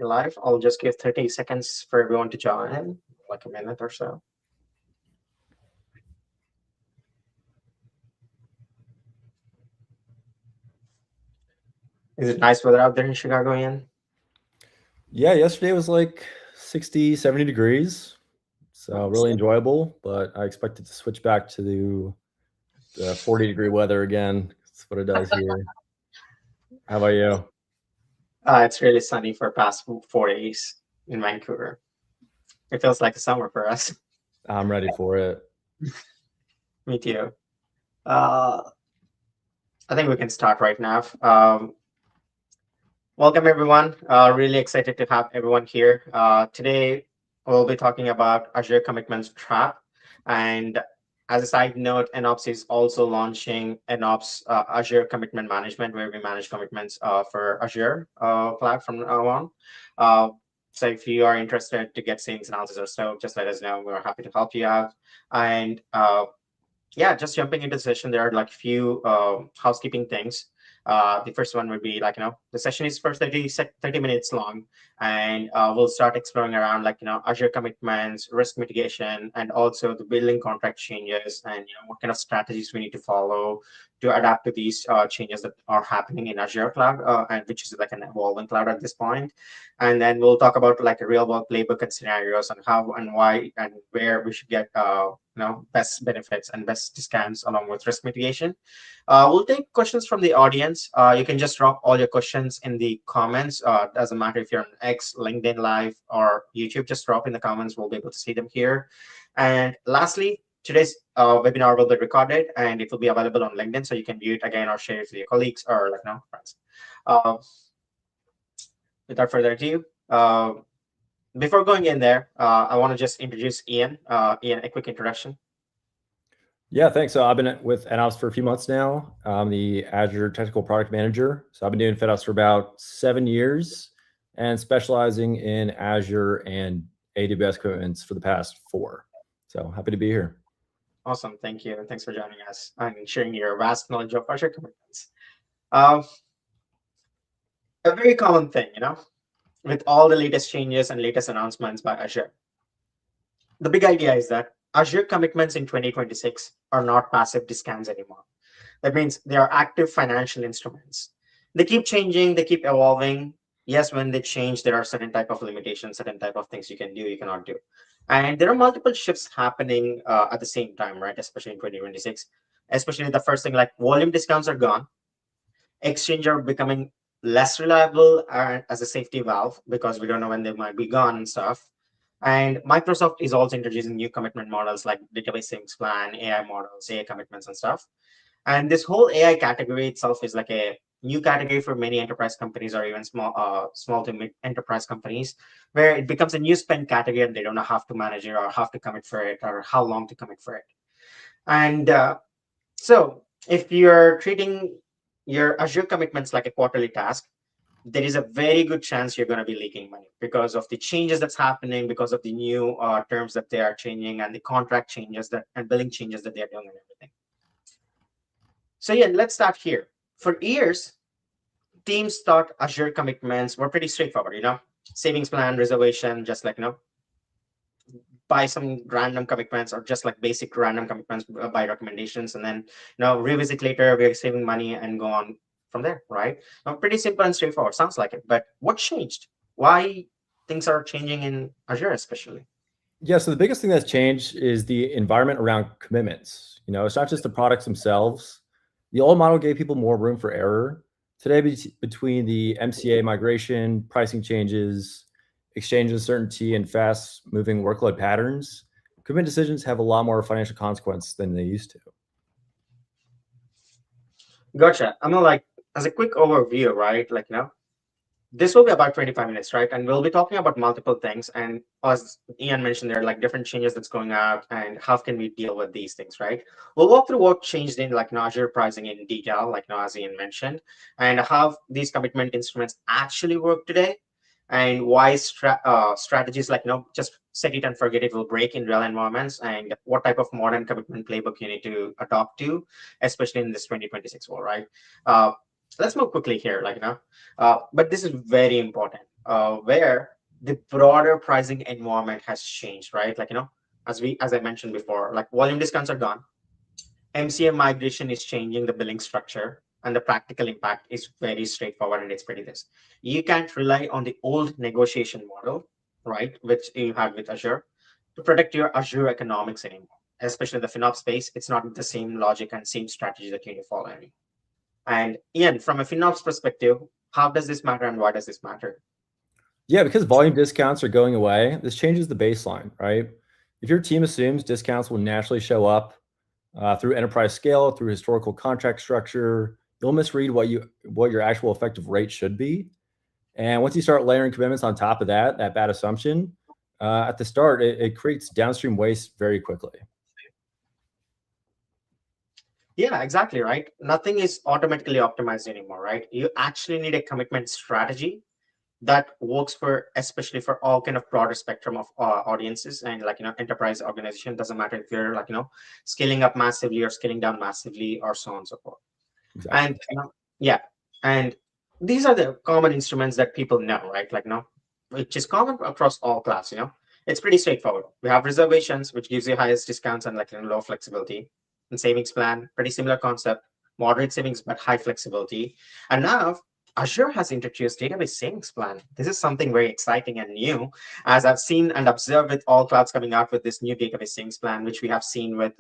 live. I'll just give 30 seconds for everyone to join, like a minute or so. Is it nice weather out there in Chicago, Ian? Yeah, yesterday was like 60, 70 degrees. So really enjoyable, but I expect it to switch back to the 40-degree weather again. That's what it does here. How about you? It's really sunny for past 4 days in Vancouver. It feels like a summer for us. I'm ready for it. Me too. Uh, I think we can start right now. Welcome, everyone. Really excited to have everyone here. Today, we'll be talking about Azure Commitments Trap. And as a side note, NOps is also launching NOps Azure Commitment Management, where we manage commitments for Azure Cloud from now on. So if you are interested to get scenes analysis or so, just let us know. We're happy to help you out. And yeah, just jumping into the session, there are like few housekeeping things. The first one would be like, the session is for 30 minutes long, and we'll start exploring around like, Azure commitments, risk mitigation, and also the billing contract changes, and what kind of strategies we need to follow to adapt to these changes that are happening in Azure cloud, and which is like an evolving cloud at this point. And then we'll talk about like a real world playbook and scenarios on how and why and where we should get best benefits and best discounts along with risk mitigation. We'll take questions from the audience. You can just drop all your questions in the comments. Doesn't matter if you're on X, LinkedIn Live, or YouTube, just drop in the comments. We'll be able to see them here. And lastly, today's webinar will be recorded and it will be available on LinkedIn, so you can view it again or share it with your colleagues or friends. Without further ado, before going in there, I want to just introduce Ian. Ian, a quick introduction. Yeah, thanks. So I've been with FinOps for a few months now. I'm the Azure Technical Product Manager. So I've been doing FinOps for about 7 years and specializing in Azure and AWS commitments for the past 4. So happy to be here. Awesome. Thank you. Thanks for joining us and sharing your vast knowledge of Azure commitments. A very common thing, with all the latest changes and latest announcements by Azure. The big idea is that Azure commitments in 2026 are not passive discounts anymore. That means they are active financial instruments. They keep changing, they keep evolving. Yes, when they change, there are certain type of limitations, certain type of things you can do, you cannot do. And there are multiple shifts happening at the same time, right? Especially in 2026. Especially the first thing, like volume discounts are gone. Exchange are becoming less reliable as a safety valve because we don't know when they might be gone and stuff. And Microsoft is also introducing new commitment models like database savings plan, AI models, AI commitments and stuff. And this whole AI category itself is like a new category for many enterprise companies or even small to mid enterprise companies, where it becomes a new spend category and they don't know how to manage it or how to commit for it or how long to commit for it. And so if you're treating your Azure commitments like a quarterly task, there is a very good chance you're going to be leaking money because of the changes that's happening, because of the new terms that they are changing and the contract changes and billing changes that they're doing and everything. So yeah, let's start here. For years, teams thought Azure commitments were pretty straightforward, savings plan, reservation, just like, buy some random commitments or just like basic random commitments by recommendations, and then revisit later, we're saving money and go on from there, right? Now, pretty simple and straightforward, sounds like it, but what changed? Why things are changing in Azure especially? Yeah, so the biggest thing that's changed is the environment around commitments. It's not just the products themselves. The old model gave people more room for error. Today, between the MCA migration, pricing changes, exchange uncertainty, and fast-moving workload patterns, commitment decisions have a lot more financial consequence than they used to. Gotcha. I'm like, as a quick overview, right? Like, this will be about 25 minutes, right? And we'll be talking about multiple things. And as Ian mentioned, there are like different changes that's going out and how can we deal with these things, right? We'll walk through what changed in like Azure pricing in detail, like as Ian mentioned, and how these commitment instruments actually work today, and why strategies like just set it and forget it will break in real environments, and what type of modern commitment playbook you need to adopt to, especially in this 2026 world, right? Let's move quickly here, but this is very important. where the broader pricing environment has changed, right? As I mentioned before, like volume discounts are gone. MCA migration is changing the billing structure, and the practical impact is very straightforward and it's pretty this. You can't rely on the old negotiation model, right, which you had with Azure, to protect your Azure economics anymore. Especially the FinOps space, it's not the same logic and same strategy that you need to follow anymore. And Ian, from a FinOps perspective, how does this matter and why does this matter? Yeah, because volume discounts are going away, this changes the baseline, right? If your team assumes discounts will naturally show up through enterprise scale, through historical contract structure, you'll misread what your actual effective rate should be. And once you start layering commitments on top of that bad assumption, at the start, it creates downstream waste very quickly. Yeah, exactly, right. Nothing is automatically optimized anymore, right? You actually need a commitment strategy that works for, especially for all kind of broader spectrum of audiences, and enterprise organization, doesn't matter if you're scaling up massively or scaling down massively or so on and so forth. Exactly. And yeah, and these are the common instruments that people know, right? Which is common across all clouds. It's pretty straightforward. We have reservations, which gives you highest discounts and low flexibility. And savings plan, pretty similar concept, moderate savings but high flexibility. And now Azure has introduced database savings plan. This is something very exciting and new, as I've seen and observed with all clouds coming out with this new database savings plan, which we have seen with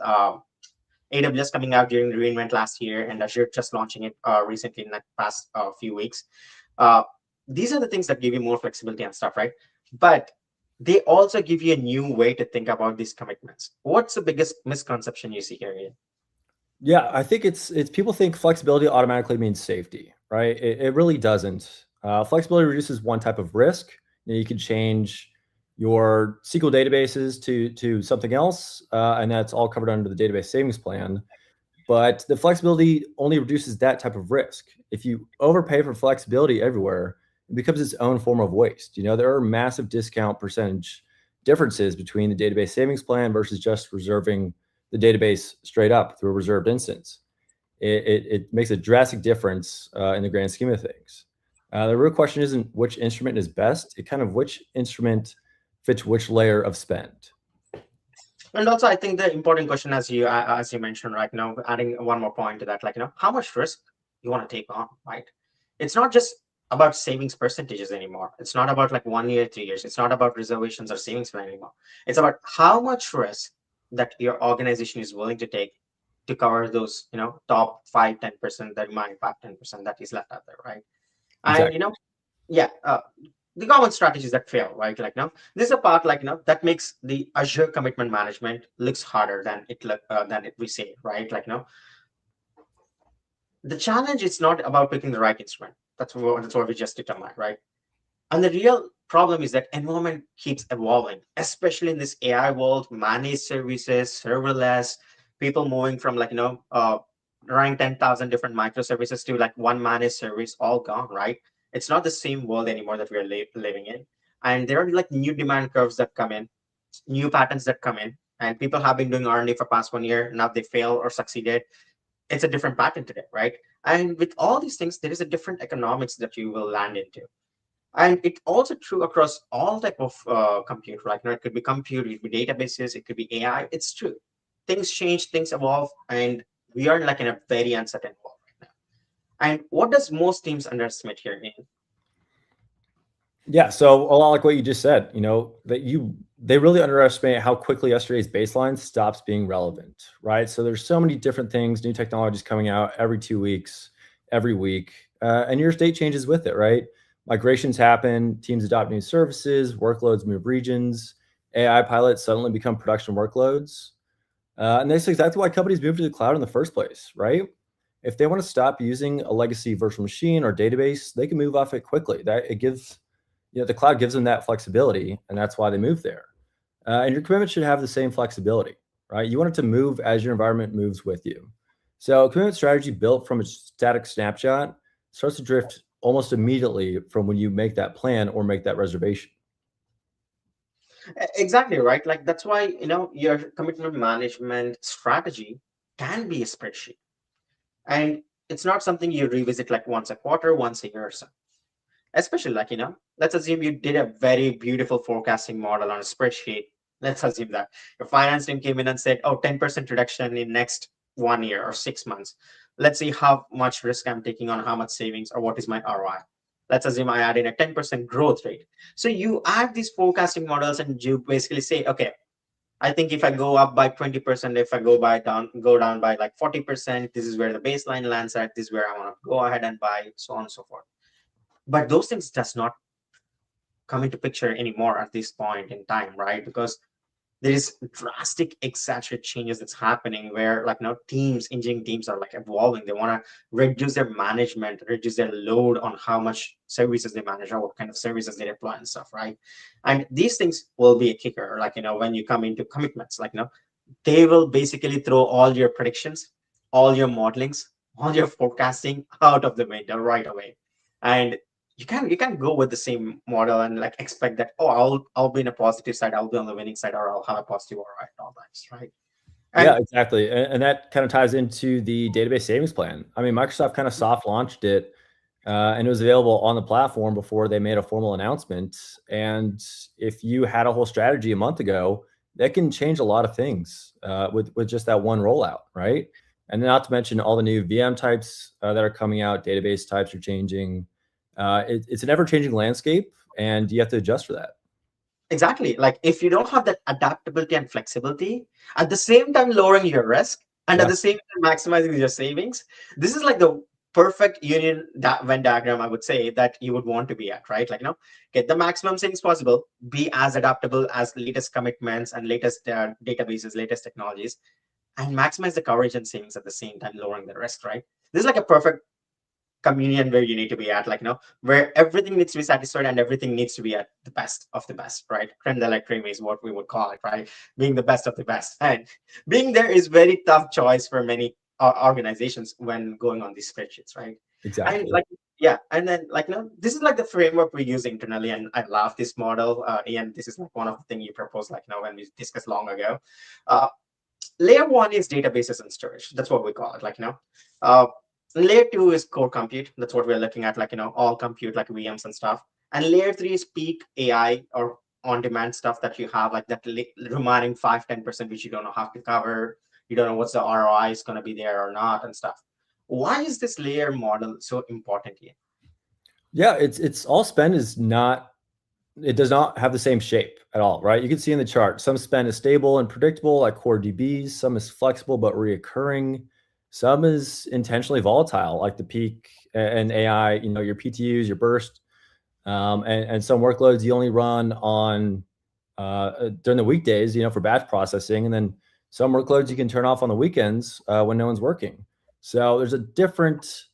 AWS coming out during the reInvent last year, and Azure just launching it recently in the past few weeks. Uh, these are the things that give you more flexibility and stuff, right? But they also give you a new way to think about these commitments. What's the biggest misconception you see here, Ian? Yeah, I think it's people think flexibility automatically means safety, right? It really doesn't. Flexibility reduces one type of risk. You can change your SQL databases to something else, and that's all covered under the database savings plan. But the flexibility only reduces that type of risk. If you overpay for flexibility everywhere, it becomes its own form of waste. There are massive discount percentage differences between the database savings plan versus just reserving the database straight up through a reserved instance. It makes a drastic difference in the grand scheme of things. The real question isn't which instrument is best, it kind of which instrument fits which layer of spend. And also, I think the important question, as you mentioned right now, adding one more point to that, how much risk you want to take on, right? It's not just about savings percentages anymore. It's not about 1 year, 3 years. It's not about reservations or savings plan anymore. It's about how much risk that your organization is willing to take to cover those, top 5-10%, that might 5-10% that is left out there, right? And Exactly. yeah, the common strategies that fail, right? This is a part that makes the Azure commitment management looks harder than it we say, right? The challenge is not about picking the right instrument. That's what we just determined, right? And the real problem is that environment keeps evolving, especially in this AI world, managed services, serverless, people moving from running 10,000 different microservices to one managed service, all gone, right? It's not the same world anymore that we are living in. And there are new demand curves that come in, new patterns that come in, and people have been doing R&D for past 1 year. Now they fail or succeeded. It's a different pattern today, right? And with all these things, there is a different economics that you will land into, and it's also true across all type of compute, right? It could be compute, it could be databases, it could be AI. It's true, things change, things evolve, and we are in a very uncertain world right now. And what does most teams underestimate here in? Yeah, so a lot like what you just said, they really underestimate how quickly yesterday's baseline stops being relevant, right? So there's so many different things, new technologies coming out every 2 weeks, every week, and your state changes with it, right? Migrations happen, teams adopt new services, workloads move regions, AI pilots suddenly become production workloads, and that's exactly why companies move to the cloud in the first place, right? If they want to stop using a legacy virtual machine or database, they can move off it quickly. That it gives the cloud gives them that flexibility, and that's why they move there. And your commitment should have the same flexibility, right? You want it to move as your environment moves with you. So, a commitment strategy built from a static snapshot starts to drift almost immediately from when you make that plan or make that reservation. Exactly, right. That's why your commitment management strategy can be a spreadsheet, and it's not something you revisit once a quarter, once a year or so. Especially let's assume you did a very beautiful forecasting model on a spreadsheet. Let's assume that your finance team came in and said, oh, 10% reduction in next 1 year or 6 months. Let's see how much risk I'm taking on, how much savings, or what is my ROI. Let's assume I add in a 10% growth rate. So you add these forecasting models and you basically say, okay, I think if I go up by 20%, if I go down by like 40%, this is where the baseline lands at, this is where I want to go ahead and buy, so on and so forth. But those things does not come into picture anymore at this point in time, right? Because there is drastic exaggerate changes that's happening where teams, engineering teams are like evolving. They want to reduce their management, reduce their load on how much services they manage or what kind of services they deploy and stuff, right? And these things will be a kicker, when you come into commitments, they will basically throw all your predictions, all your modelings, all your forecasting out of the window right away. And you can go with the same model and expect that, oh, I'll be in a positive side, I'll be on the winning side, or I'll have a positive ROI and all that, right? Yeah, And exactly. And that kind of ties into the database savings plan. I mean, Microsoft kind of soft launched it, and it was available on the platform before they made a formal announcement. And if you had a whole strategy a month ago, that can change a lot of things with just that one rollout, right? And not to mention all the new VM types that are coming out, database types are changing. It's an ever-changing landscape, and you have to adjust for that. exactly, if you don't have that adaptability and flexibility, at the same time lowering your risk and at Yeah, the same time maximizing your savings, this is like the perfect Venn diagram, I would say, that you would want to be at, right? Get the maximum savings possible, be as adaptable as latest commitments and latest databases, latest technologies, and maximize the coverage and savings at the same time, lowering the risk, right? This is like a perfect communion where you need to be at, where everything needs to be satisfied and everything needs to be at the best of the best, right? Creme de la creme is what we would call it, right? Being the best of the best. And being there is very tough choice for many organizations when going on these spreadsheets, right? And exactly. yeah, and then this is like the framework we use internally, and I love this model. Ian, this is like one of the things you proposed, when we discussed long ago. uh, Layer one is databases and storage. That's what we call it. Uh, layer two is core compute. That's what we're looking at, all compute, like VMs and stuff. And layer three is peak AI or on-demand stuff that you have, like that remaining 5-10%, which you don't know how to cover. You don't know what's the ROI is going to be there or not and stuff. Why is this layer model so important here? Yeah, it's all spend is not it does not have the same shape at all, right? You can see in the chart, some spend is stable and predictable, like core DBs, some is flexible but reoccurring, some is intentionally volatile, like the peak and AI, your PTUs, your burst, and some workloads you only run on during the weekdays, for batch processing, and then some workloads you can turn off on the weekends when no one's working. So there's a different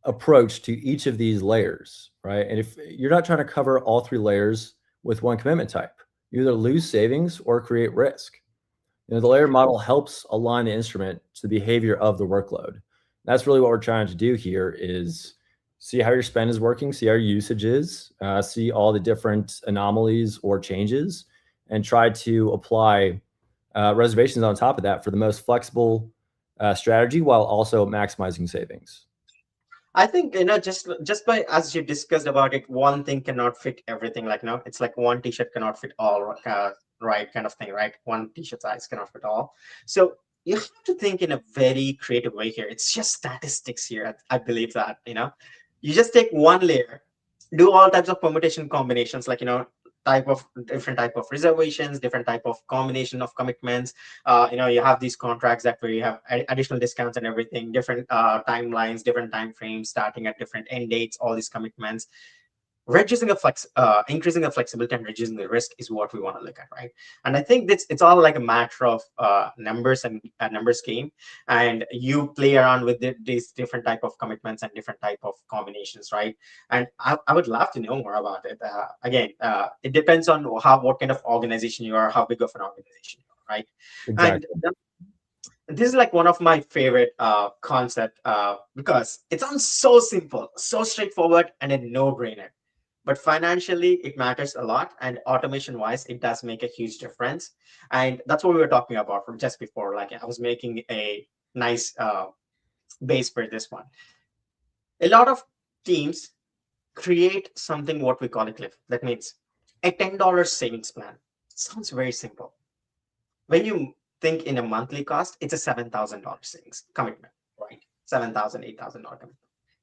approach to each of these layers, right? And if you're not trying to cover all three layers with one commitment type, you either lose savings or create risk. The layer model helps align the instrument to the behavior of the workload. That's really what we're trying to do here is see how your spend is working, see how your usage is, see all the different anomalies or changes, and try to apply reservations on top of that for the most flexible strategy while also maximizing savings. I think just by as you discussed about it, one thing cannot fit everything. It's like one T-shirt cannot fit all, right? Kind of thing, right? One T-shirt size cannot fit all. So you have to think in a very creative way here. It's just statistics here. I believe that you just take one layer, do all types of permutation combinations, type of different type of reservations, different type of combination of commitments. You have these contracts that where you have additional discounts and everything, different timelines, different time frames, starting at different end dates, all these commitments. Increasing the flexibility and reducing the risk is what we want to look at, right? And I think it's all like a matter of numbers and a numbers game, and you play around with these different type of commitments and different type of combinations, right? And I would love to know more about it. Again, it depends on what kind of organization you are, how big of an organization you are, right? And Exactly. this is like one of my favorite concept, because it sounds so simple, so straightforward, and a no-brainer. But financially, it matters a lot, and automation-wise, it does make a huge difference. And that's what we were talking about from just before. Like I was making a nice base for this one. A lot of teams create something what we call a cliff. That means a $10 savings plan. Sounds very simple. When you think in a monthly cost, it's a $7,000 savings commitment, right? 7,000, $8,000 commitment.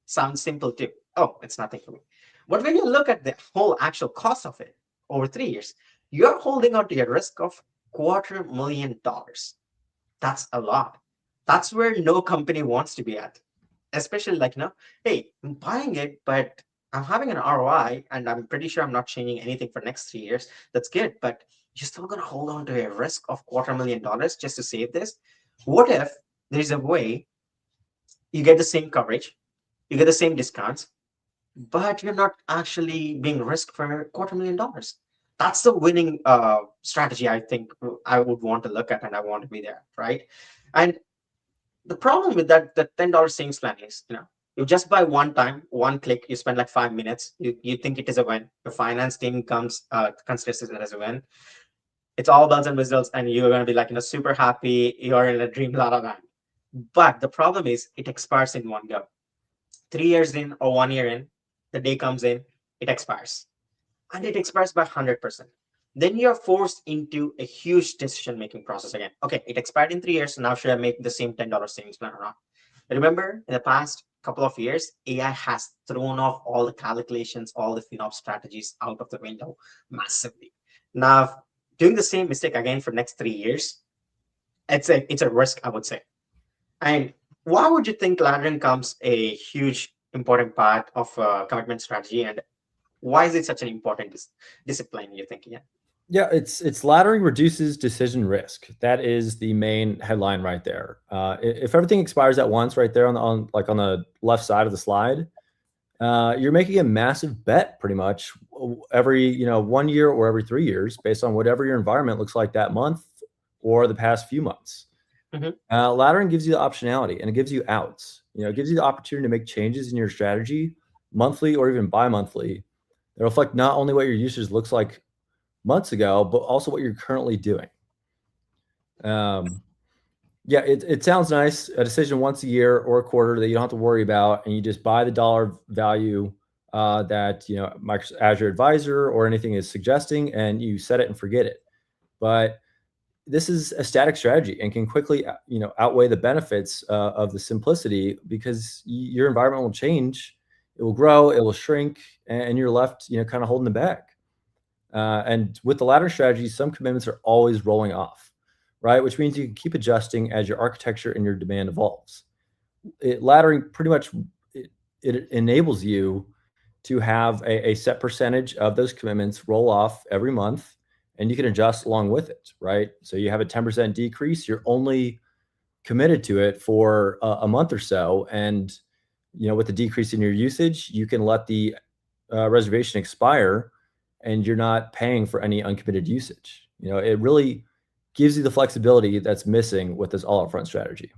Sounds simple too. Oh, it's nothing for me. But when you look at the whole actual cost of it over 3 years, you're holding on to a risk of $250,000. That's a lot. That's where no company wants to be at. Especially like, hey, I'm buying it, but I'm having an ROI and I'm pretty sure I'm not changing anything for next 3 years. That's good. But you're still going to hold on to a risk of $250,000 just to save this. What if there's a way you get the same coverage, you get the same discounts, but you're not actually being risked for $250,000? That's the winning strategy I think I would want to look at and I want to be there, right? And the problem with that, the $10 savings plan is, you just buy one time, one click, you spend like 5 minutes, you think it is a win. The finance team considers it as a win. It's all bells and whistles, and you're going to be like, super happy. You're in a dream la la land. But the problem is, it expires in one go. 3 years in or 1 year in, the day comes in, it expires, and it expires by 100%. Then you're forced into a huge decision making process again. Okay, it expired in 3 years. So now should I make the same $10 savings plan or not? Remember, in the past couple of years, AI has thrown off all the calculations, all the FinOps strategies out of the window massively. Now, doing the same mistake again for next 3 years, it's a risk, I would say. And why would you think laddering comes a huge important part of commitment strategy, and why is it such an important discipline? You think, yeah? Yeah, it's laddering reduces decision risk. That is the main headline right there. If everything expires at once, right there on like on the left side of the slide, you're making a massive bet pretty much every 1 year or every 3 years based on whatever your environment looks like that month or the past few months. Laddering gives you the optionality and it gives you outs. It gives you the opportunity to make changes in your strategy monthly or even bi-monthly that reflect not only what your usage looks like months ago, but also what you're currently doing. Yeah, it sounds nice. A decision once a year or a quarter that you don't have to worry about, and you just buy the dollar value that Microsoft Azure Advisor or anything is suggesting, and you set it and forget it. But this is a static strategy and can quickly outweigh the benefits of the simplicity because your environment will change, it will grow, it will shrink, and you're left kind of holding the bag. And with the ladder strategy, some commitments are always rolling off, right? Which means you can keep adjusting as your architecture and your demand evolves. Laddering pretty much it enables you to have a set percentage of those commitments roll off every month, and you can adjust along with it, right? So you have a 10% decrease, you're only committed to it for a month or so, and with the decrease in your usage, you can let the reservation expire and you're not paying for any uncommitted usage. It really gives you the flexibility that's missing with this all upfront strategy.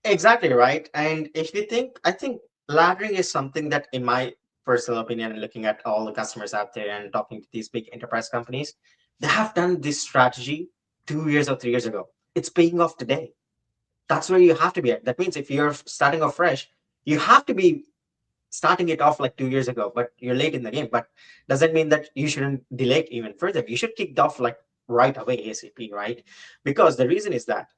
Exactly right. And if you think, I think laddering is something that, in my personal opinion, and looking at all the customers out there and talking to these big enterprise companies, they have done this strategy 2 years or 3 years ago. It's paying off today. That's where you have to be at. That means if you're starting off fresh, you have to be starting it off like 2 years ago, but you're late in the game. But doesn't mean that you shouldn't delay it even further. You should kick it off like right away, ASAP, right? Because the reason is that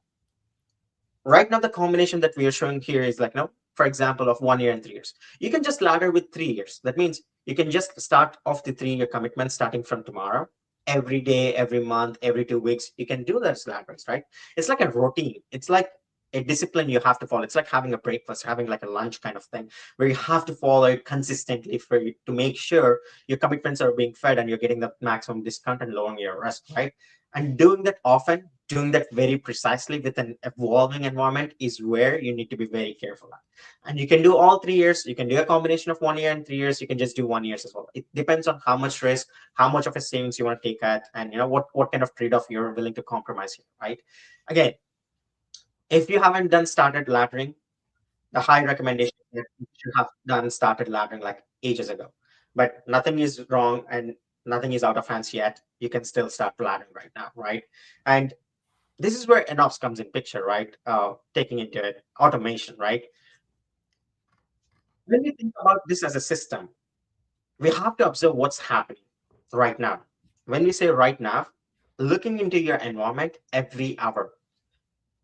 right now the combination that we are showing here is like, for example, of 1 year and 3 years. You can just ladder with 3 years. That means you can just start off the 3 year commitment starting from tomorrow. Every day, every month, every 2 weeks, you can do those ladders, right? It's like a routine. It's like a discipline you have to follow. It's like having a breakfast, having like a lunch kind of thing, where you have to follow it consistently for you to make sure your commitments are being fed and you're getting the maximum discount and lowering your risk, right? And doing that often, doing that very precisely with an evolving environment is where you need to be very careful at. And you can do all 3 years. You can do a combination of 1 year and 3 years. You can just do 1 year as well. It depends on how much risk, how much of a savings you want to take at, and what kind of trade-off you're willing to compromise here, right? Again, if you haven't started laddering, the high recommendation is that you should have started laddering like ages ago. But nothing is wrong and nothing is out of hands yet. You can still start laddering right now, right? And this is where NOps comes in picture, right? Taking into it automation, right? When we think about this as a system, we have to observe what's happening right now. When we say right now, looking into your environment every hour.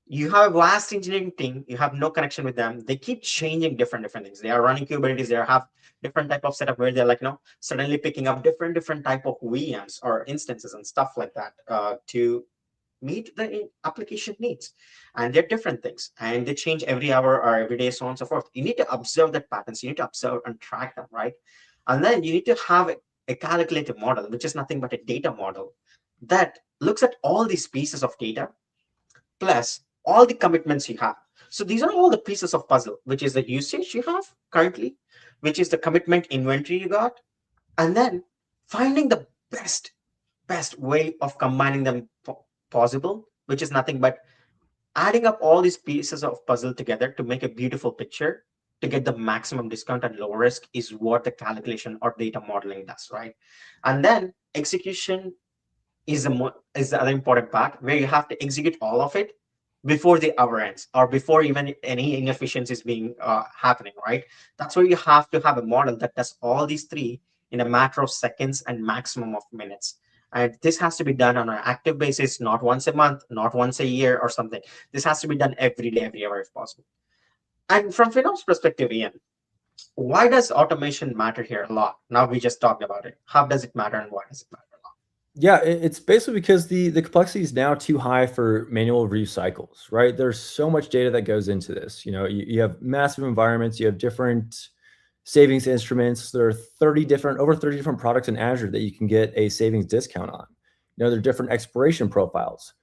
You have a vast engineering team, you have no connection with them. They keep changing different things. They are running Kubernetes, they have different type of setup where they're like, suddenly picking up different type of VMs or instances and stuff like that to meet the application needs. And they're different things and they change every hour or every day, so on and so forth. You need to observe that patterns, you need to observe and track them, right? And then you need to have a calculated model, which is nothing but a data model that looks at all these pieces of data plus all the commitments you have. So these are all the pieces of puzzle, which is the usage you have currently, which is the commitment inventory you got, and then finding the best way of combining them possible, which is nothing but adding up all these pieces of puzzle together to make a beautiful picture to get the maximum discount and low risk is what the calculation or data modeling does, right? And then execution is the other important part where you have to execute all of it before the hour ends or before even any inefficiencies being happening, right? That's where you have to have a model that does all these three in a matter of seconds and maximum of minutes. And this has to be done on an active basis, not once a month, not once a year or something. This has to be done every day, every hour if possible. And from FinOps perspective, Ian, why does automation matter here a lot? Now we just talked about it. How does it matter and why does it matter a lot? Yeah, it's basically because the complexity is now too high for manual review cycles, right? There's so much data that goes into this. You have massive environments, you have different savings instruments. There are over 30 different products in Azure that you can get a savings discount on. There are different expiration profiles,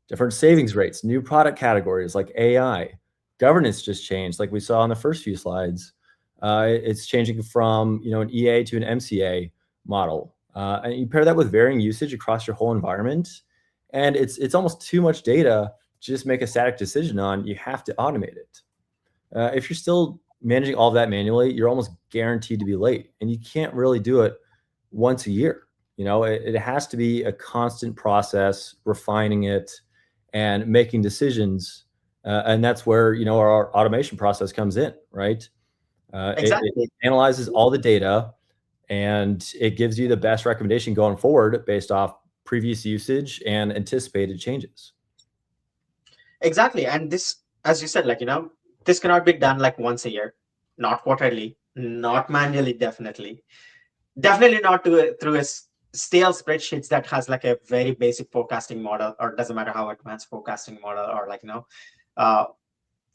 different savings rates, new product categories like AI. Governance just changed, like we saw on the first few slides. It's changing from an EA to an MCA model, and you pair that with varying usage across your whole environment, and it's almost too much data to just make a static decision on. You have to automate it. If you're still managing all of that manually, you're almost guaranteed to be late, and you can't really do it once a year. It has to be a constant process, refining it and making decisions. And that's where, our automation process comes in, right? It Exactly. analyzes all the data and it gives you the best recommendation going forward based off previous usage and anticipated changes. Exactly. And this, as you said, this cannot be done like once a year, not quarterly, not manually, definitely not through stale spreadsheets that has like a very basic forecasting model, or doesn't matter how advanced forecasting model or uh,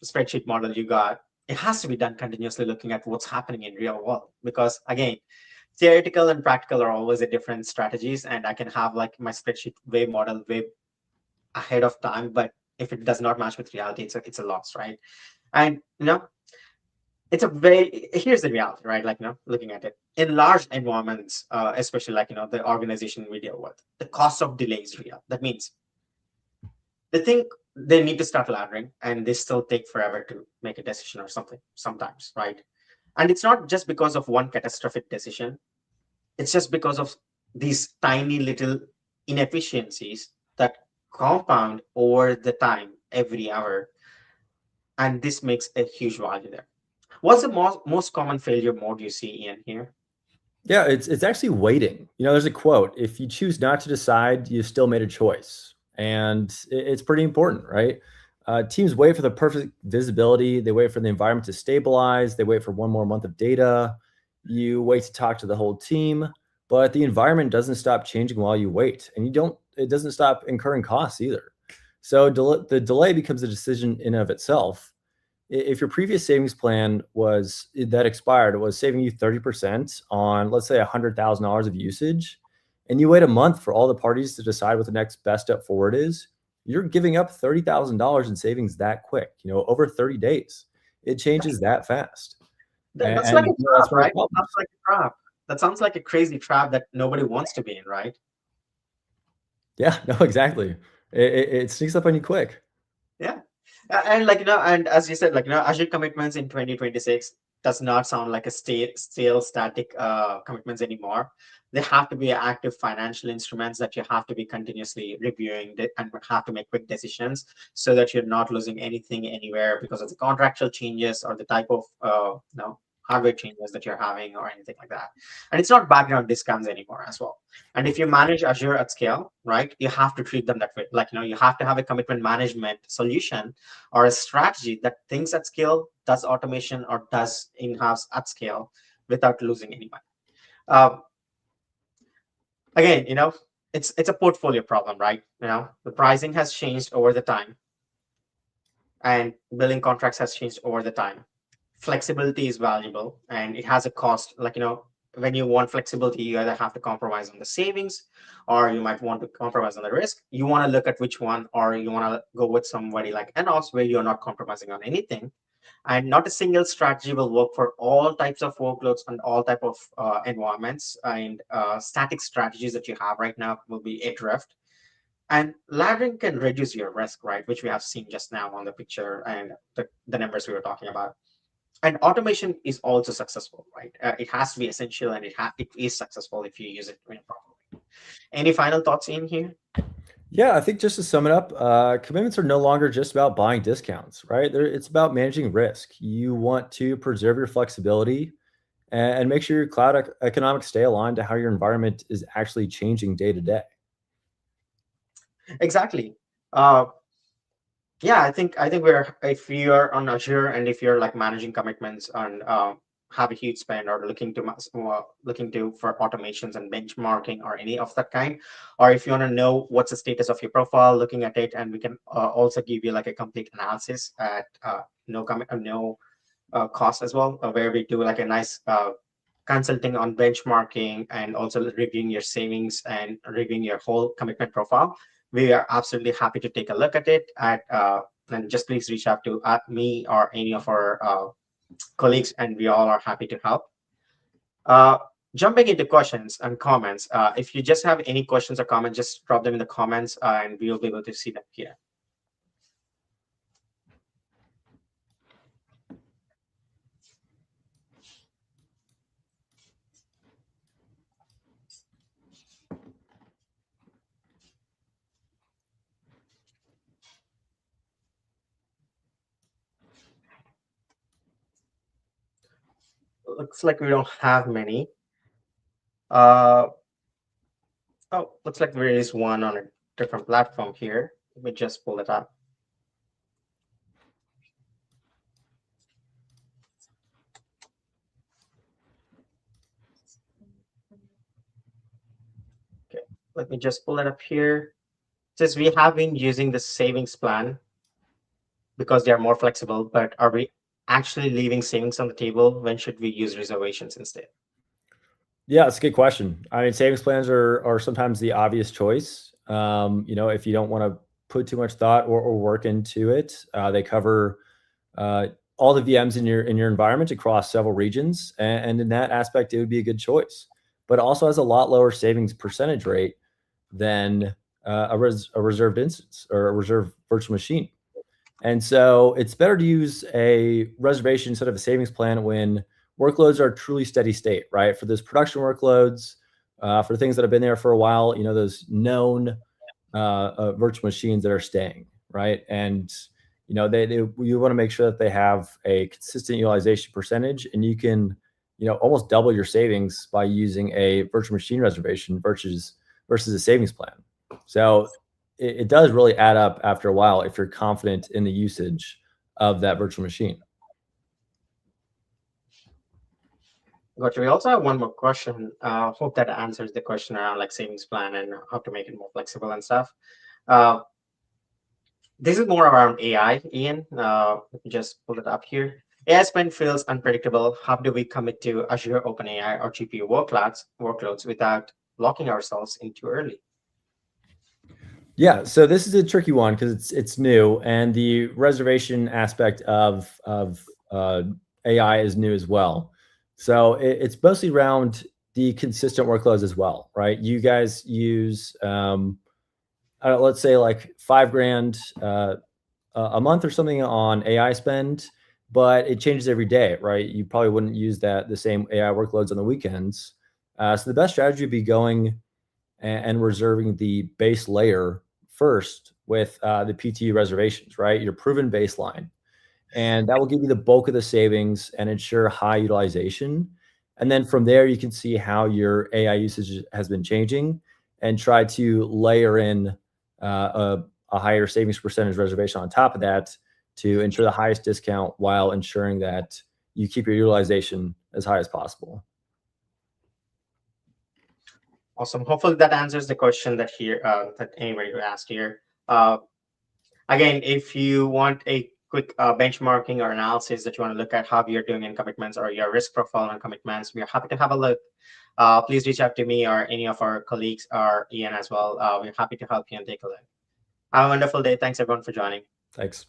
spreadsheet model you got. It has to be done continuously looking at what's happening in real world, because again, theoretical and practical are always a different strategies, and I can have like my spreadsheet way model way ahead of time, but if it does not match with reality, it's a loss, right? And it's a very here's the reality, right? Looking at it in large environments, especially the organization we deal with, the cost of delay is real. That means they think they need to start laddering and they still take forever to make a decision or something sometimes, right? And it's not just because of one catastrophic decision, it's just because of these tiny little inefficiencies that compound over the time every hour, and this makes a huge value there. What's the most common failure mode you see in here? Yeah, it's actually waiting. There's a quote: "If you choose not to decide, you still made a choice," and it's pretty important, right? Teams wait for the perfect visibility. They wait for the environment to stabilize. They wait for one more month of data. You wait to talk to the whole team, but the environment doesn't stop changing while you wait, and you don't. It doesn't stop incurring costs either. So the delay becomes a decision in of itself. If your previous savings plan that expired was saving you 30% on, let's say, $100,000 of usage, and you wait a month for all the parties to decide what the next best step forward is, you're giving up $30,000 in savings that quick, over 30 days. It changes that fast. That's like a That's trap, one of the right? problems. That's like a trap. That sounds like a crazy trap that nobody wants to be in, right? Yeah, no, exactly. It sneaks up on you quick. Yeah. And and as you said, Azure commitments in 2026 does not sound like a stale static commitments anymore. They have to be active financial instruments that you have to be continuously reviewing and have to make quick decisions so that you're not losing anything anywhere because of the contractual changes or the type of hardware changes that you're having or anything like that. And it's not background discounts anymore as well. And if you manage Azure at scale, right, you have to treat them that way. Like, you have to have a commitment management solution or a strategy that thinks at scale, does automation, or does in-house at scale without losing any money. Again, it's a portfolio problem, right? The pricing has changed over the time, and billing contracts has changed over the time. Flexibility is valuable, and it has a cost. Like, when you want flexibility, you either have to compromise on the savings, or you might want to compromise on the risk. You want to look at which one, or you want to go with somebody like NOS, where you're not compromising on anything. And not a single strategy will work for all types of workloads and all type of environments. And static strategies that you have right now will be adrift. And laddering can reduce your risk, right? Which we have seen just now on the picture and the numbers we were talking about. And automation is also successful, right? It has to be essential, and it is successful if you use it properly. Any final thoughts in here? Yeah, I think just to sum it up, commitments are no longer just about buying discounts, right? It's about managing risk. You want to preserve your flexibility and make sure your cloud economics stay aligned to how your environment is actually changing day to day. Exactly. Yeah, I think if you're on Azure, and if you're like managing commitments and have a huge spend, or looking to for automations and benchmarking or any of that kind, or if you want to know what's the status of your profile, looking at it, and we can also give you like a complete analysis at no cost as well, where we do like a nice consulting on benchmarking and also reviewing your savings and reviewing your whole commitment profile. We are absolutely happy to take a look at it. And just please reach out to me or any of our colleagues, and we all are happy to help. Jumping into questions and comments, if you just have any questions or comments, just drop them in the comments, and we will be able to see them here. Looks like we don't have many. Oh, looks like there is one on a different platform here. Let me just pull it up. Okay, let me just pull it up here. Says we have been using the savings plan because they are more flexible, but are we actually leaving savings on the table? When should we use reservations instead? Yeah, it's a good question. I mean, savings plans are sometimes the obvious choice. If you don't want to put too much thought or work into it, they cover all the VMs in your environment across several regions, and in that aspect, it would be a good choice. But it also has a lot lower savings percentage rate than a reserved instance or a reserved virtual machine. And so it's better to use a reservation instead of a savings plan when workloads are truly steady state, right? For those production workloads, for things that have been there for a while, those known virtual machines that are staying, right? And you want to make sure that they have a consistent utilization percentage, and you can almost double your savings by using a virtual machine reservation versus a savings plan. So it does really add up after a while if you're confident in the usage of that virtual machine. Gotcha. We also have one more question. Hope that answers the question around like savings plan and how to make it more flexible and stuff. This is more around AI, Ian. Let me just pull it up here. AI spend feels unpredictable. How do we commit to Azure OpenAI or GPU workloads without locking ourselves in too early? Yeah, so this is a tricky one because it's new, and the reservation aspect of AI is new as well. So it's mostly around the consistent workloads as well, right? You guys use let's say like $5,000 a month or something on AI spend, but it changes every day, right? You probably wouldn't use the same AI workloads on the weekends. So the best strategy would be going and reserving the base layer first with the PTU reservations, right? Your proven baseline. and that will give you the bulk of the savings and ensure high utilization. And then from there, you can see how your AI usage has been changing and try to layer in a higher savings percentage reservation on top of that to ensure the highest discount while ensuring that you keep your utilization as high as possible. Awesome. Hopefully that answers the question that anybody who asked here. Again, if you want a quick benchmarking or analysis that you want to look at how you're doing in commitments or your risk profile on commitments, we are happy to have a look. Please reach out to me or any of our colleagues or Ian as well. We're happy to help you and take a look. Have a wonderful day. Thanks everyone for joining. Thanks.